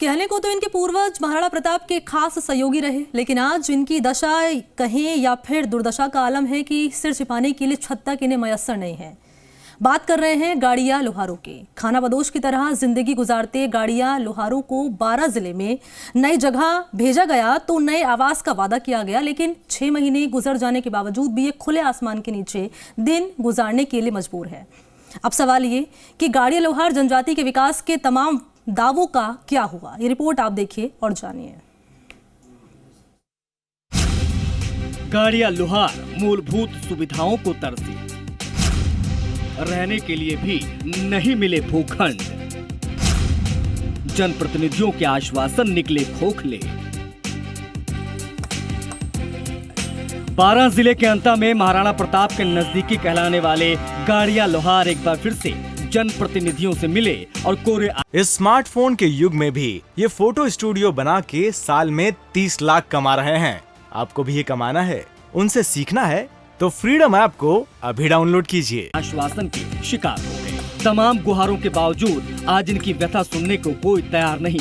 कहने को तो इनके पूर्वज महाराणा प्रताप के खास सहयोगी रहे, लेकिन आज इनकी दशा कहें या फिर दुर्दशा का आलम है कि सिर छिपाने के लिए छत तक इन्हें मयस्सर नहीं है। बात कर रहे हैं गाड़िया लोहारों के। खाना बदोश की तरह जिंदगी गुजारते गाड़िया लोहारों को 12 जिले में नई जगह भेजा गया तो नए आवास का वादा किया गया, लेकिन 6 महीने गुजर जाने के बावजूद भी ये खुले आसमान के नीचे दिन गुजारने के लिए मजबूर है। अब सवाल ये कि गाड़िया लोहार जनजाति के विकास के तमाम दावों का क्या हुआ, ये रिपोर्ट आप देखिए और जानिए। गाड़िया लोहार मूलभूत सुविधाओं को तरसे, रहने के लिए भी नहीं मिले भूखंड, जनप्रतिनिधियों के आश्वासन निकले खोखले। 12 जिले के अंता में महाराणा प्रताप के नजदीकी कहलाने वाले गाड़िया लोहार एक बार फिर से जनप्रतिनिधियों से मिले और कोरे। इस स्मार्टफोन के युग में भी ये फोटो स्टूडियो बना के साल में 30 लाख कमा रहे हैं। आपको भी ये कमाना है, उनसे सीखना है तो फ्रीडम ऐप को अभी डाउनलोड कीजिए। आश्वासन के शिकार हो गए। तमाम गुहारों के बावजूद आज इनकी व्यथा सुनने को कोई तैयार नहीं।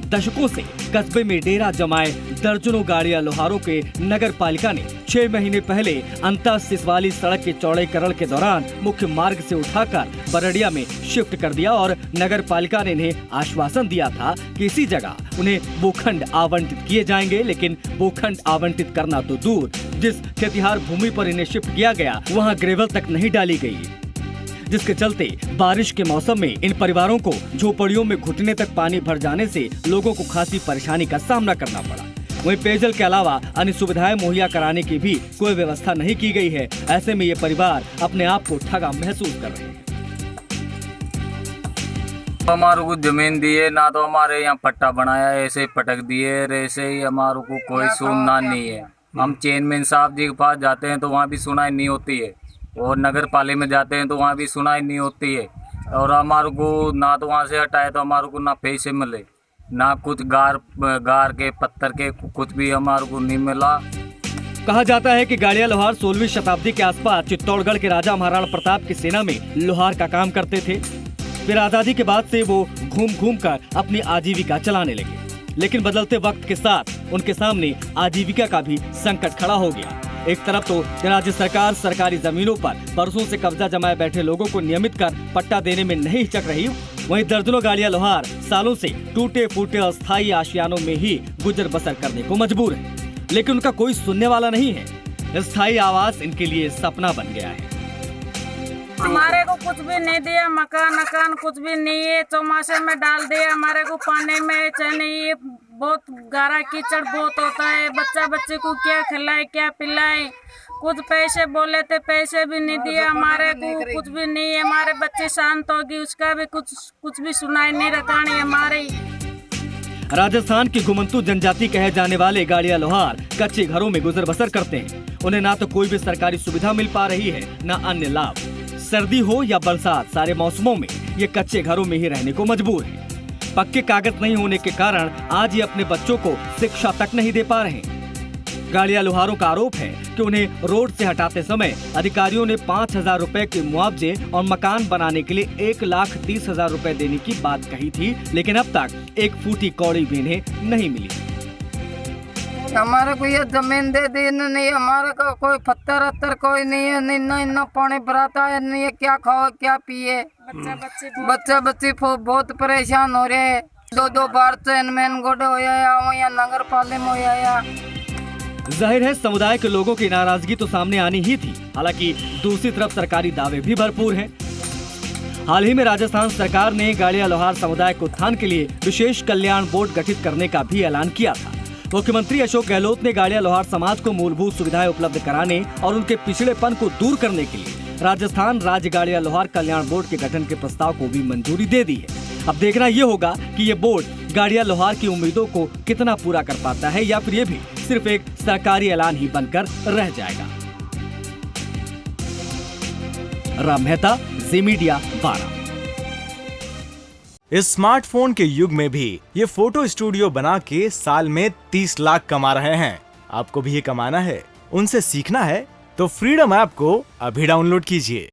दशकों से कस्बे में डेरा जमाए दर्जनों गाड़िया लोहारों के नगर पालिका ने 6 महीने पहले अंतर सिसवाली सड़क के चौड़ीकरण के दौरान मुख्य मार्ग से उठाकर बरड़िया में शिफ्ट कर दिया और नगर पालिका ने इन्हें आश्वासन दिया था कि इसी जगह उन्हें भूखंड आवंटित किए जाएंगे। लेकिन भूखंड आवंटित करना तो दूर, जिस खेतिहार भूमि पर इन्हें शिफ्ट किया गया वहाँ ग्रेवल तक नहीं डाली गई, जिसके चलते बारिश के मौसम में इन परिवारों को झोपड़ियों में घुटने तक पानी भर जाने से लोगों को खासी परेशानी का सामना करना पड़ा। वहीं पेयजल के अलावा अन्य सुविधाएं मुहैया कराने की भी कोई व्यवस्था नहीं की गई है। ऐसे में ये परिवार अपने आप को ठगा महसूस कर रहे हैं। हमारे को जमीन दिए ना, तो हमारे यहाँ पट्टा बनाया, ऐसे ही पटक दिए, ऐसे ही हमारे को कोई सुनना नहीं है। हम चेयरमैन साहब जी के पास जाते हैं तो वहाँ भी सुनाई नहीं होती है, और नगर पालिका में जाते हैं तो वहाँ भी सुनाई नहीं होती है। और हमारे को ना तो वहाँ से हटाए तो हमारे को ना पैसे मिले, ना कुछ गार के पत्थर के कुछ भी हमारे को नहीं मिला। कहा जाता है कि गाड़िया लोहार 16वीं शताब्दी के आसपास चित्तौड़गढ़ के राजा महाराणा प्रताप की सेना में लोहार का काम करते थे। फिर आजादी के बाद से वो घूम घूम कर अपनी आजीविका चलाने लगे, लेकिन बदलते वक्त के साथ उनके सामने आजीविका का भी संकट खड़ा हो गया। एक तरफ तो राज्य सरकार सरकारी जमीनों पर बरसों से कब्जा जमाए बैठे लोगों को नियमित कर पट्टा देने में नहीं हिचक रही, वहीं दर्जनों गाड़िया लोहार सालों से टूटे फूटे अस्थायी आशियानों में ही गुजर बसर करने को मजबूर है। लेकिन उनका कोई सुनने वाला नहीं है। स्थायी आवास इनके लिए सपना बन गया है। हमारे को कुछ भी नहीं दिया, मकान कुछ भी नहीं है, चौमासे में डाल दिया। हमारे को पानी में चाहिए, बहुत गारा कीचड़ बहुत होता है। बच्चे को क्या खिलाए क्या पिलाए, कुछ पैसे बोले थे, पैसे भी नहीं दिया हमारे को, कुछ भी नहीं है। हमारे बच्चे शांत होगी, उसका भी कुछ भी सुनाई नहीं रखानी हमारी। राजस्थान की घुमंतू जनजाति कहे जाने वाले गाड़िया लोहार कच्चे घरों में गुजर बसर करते हैं। उन्हें ना तो कोई भी सरकारी सुविधा मिल पा रही है, न अन्य लाभ। सर्दी हो या बरसात, सारे मौसमों में ये कच्चे घरों में ही रहने को मजबूर है। पक्के कागज नहीं होने के कारण आज ये अपने बच्चों को शिक्षा तक नहीं दे पा रहे हैं। गाड़िया लोहारों का आरोप है कि उन्हें रोड से हटाते समय अधिकारियों ने 5,000 रुपए के मुआवजे और मकान बनाने के लिए 1,30,000 रुपए देने की बात कही थी, लेकिन अब तक एक फूटी कौड़ी भी इन्हें नहीं मिली। हमारे को ये जमीन दे दी नहीं, हमारे को कोई पत्थर कोई नहीं है, नहीं पानी भराता है, नहीं क्या खाओ क्या पिए। बच्चे बहुत परेशान हो रहे हैं। 2 बार चेयरमैन गोडे हो या नगर पालिका में हो या। जाहिर है समुदाय के लोगों की नाराजगी तो सामने आनी ही थी। हालांकि दूसरी तरफ सरकारी दावे भी भरपूर हैं। हाल ही में राजस्थान सरकार ने गाड़िया लोहार समुदाय के उत्थान के लिए विशेष कल्याण बोर्ड गठित करने का भी ऐलान किया था। मुख्यमंत्री अशोक गहलोत ने गाड़िया लोहार समाज को मूलभूत सुविधाएं उपलब्ध कराने और उनके पिछड़ेपन को दूर करने के लिए राजस्थान राज्य गाड़िया लोहार कल्याण बोर्ड के गठन के प्रस्ताव को भी मंजूरी दे दी है। अब देखना ये होगा कि ये बोर्ड गाड़िया लोहार की उम्मीदों को कितना पूरा कर पाता है, या फिर ये भी सिर्फ एक सरकारी ऐलान ही बनकर रह जाएगा। राम मेहता, जी मीडिया, 12। इस स्मार्टफोन के युग में भी ये फोटो स्टूडियो बना के साल में 30 लाख कमा रहे हैं। आपको भी ये कमाना है, उनसे सीखना है तो फ्रीडम ऐप को अभी डाउनलोड कीजिए।